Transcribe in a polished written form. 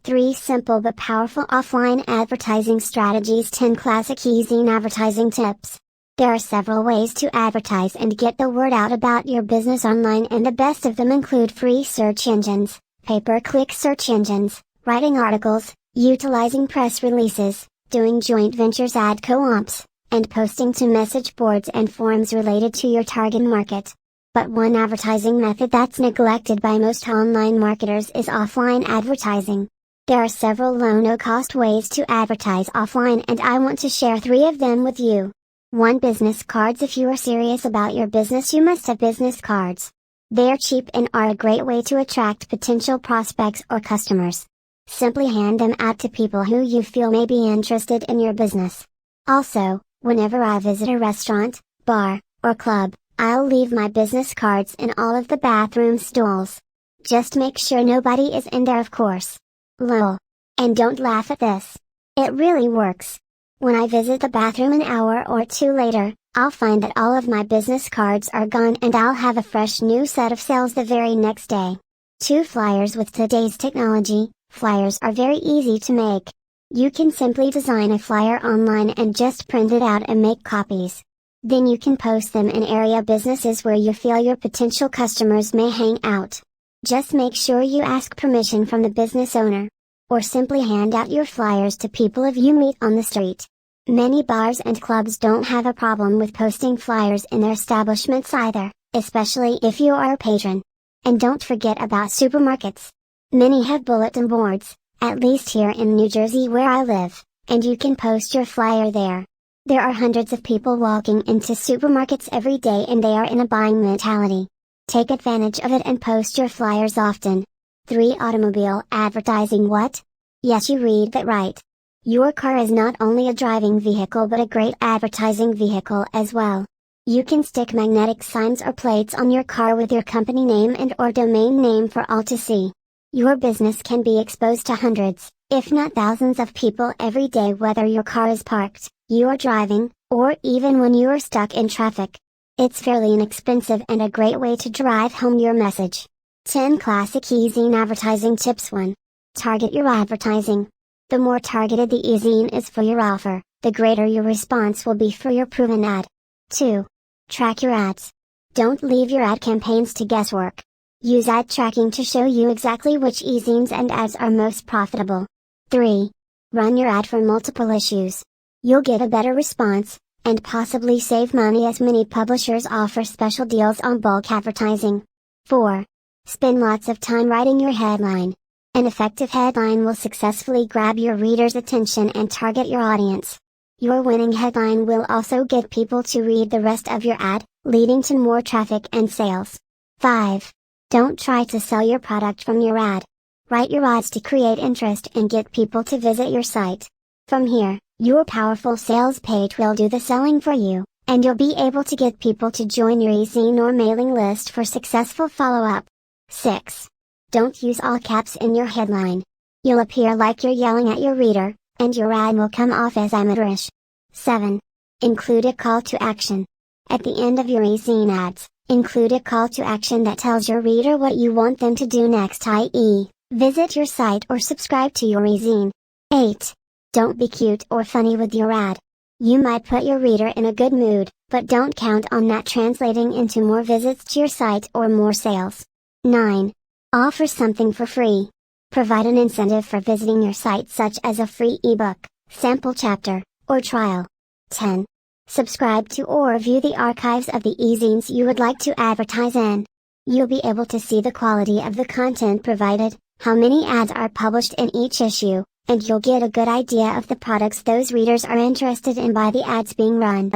3 simple but powerful offline advertising strategies. 10 classic e-zine advertising tips. There are several ways to advertise and get the word out about your business online, and the best of them include free search engines, pay-per-click search engines, writing articles, utilizing press releases, doing joint ventures, ad co-ops, and posting to message boards and forums related to your target market. But one advertising method that's neglected by most online marketers is offline advertising. There are several low no-cost ways to advertise offline, and I want to share 3 of them with you. 1. Business cards. If you are serious about your business, you must have business cards. They are cheap and are a great way to attract potential prospects or customers. Simply hand them out to people who you feel may be interested in your business. Also, whenever I visit a restaurant, bar, or club, I'll leave my business cards in all of the bathroom stalls. Just make sure nobody is in there, of course. Lol. And don't laugh at this. It really works. When I visit the bathroom an hour or 2 later, I'll find that all of my business cards are gone, and I'll have a fresh new set of sales the very next day. 2 Flyers. With today's technology, flyers are very easy to make. You can simply design a flyer online and just print it out and make copies. Then you can post them in area businesses where you feel your potential customers may hang out. Just make sure you ask permission from the business owner. Or simply hand out your flyers to people if you meet on the street. Many bars and clubs don't have a problem with posting flyers in their establishments either, especially if you are a patron. And don't forget about supermarkets. Many have bulletin boards, at least here in New Jersey where I live, and you can post your flyer there. There are hundreds of people walking into supermarkets every day, and they are in a buying mentality. Take advantage of it and post your flyers often. 3 Automobile advertising. What? Yes, you read that right. Your car is not only a driving vehicle but a great advertising vehicle as well. You can stick magnetic signs or plates on your car with your company name and or domain name for all to see. Your business can be exposed to hundreds, if not thousands of people every day, whether your car is parked, you are driving, or even when you are stuck in traffic. It's fairly inexpensive and a great way to drive home your message. 10 classic e-zine advertising tips. 1. Target your advertising. The more targeted the e-zine is for your offer, the greater your response will be for your proven ad. 2. Track your ads. Don't leave your ad campaigns to guesswork. Use ad tracking to show you exactly which e-zines and ads are most profitable. 3. Run your ad for multiple issues. You'll get a better response, and possibly save money, as many publishers offer special deals on bulk advertising. 4. Spend lots of time writing your headline. An effective headline will successfully grab your reader's attention and target your audience. Your winning headline will also get people to read the rest of your ad, leading to more traffic and sales. 5. Don't try to sell your product from your ad. Write your ads to create interest and get people to visit your site. From here, your powerful sales page will do the selling for you, and you'll be able to get people to join your e-zine or mailing list for successful follow-up. 6. Don't use all caps in your headline. You'll appear like you're yelling at your reader, and your ad will come off as amateurish. 7. Include a call to action. At the end of your e-zine ads, include a call to action that tells your reader what you want them to do next, i.e., visit your site or subscribe to your e-zine. 8. Don't be cute or funny with your ad. You might put your reader in a good mood, but don't count on that translating into more visits to your site or more sales. 9. Offer something for free. Provide an incentive for visiting your site, such as a free ebook, sample chapter, or trial. 10. Subscribe to or view the archives of the e-zines you would like to advertise in. You'll be able to see the quality of the content provided, how many ads are published in each issue, and you'll get a good idea of the products those readers are interested in by the ads being run.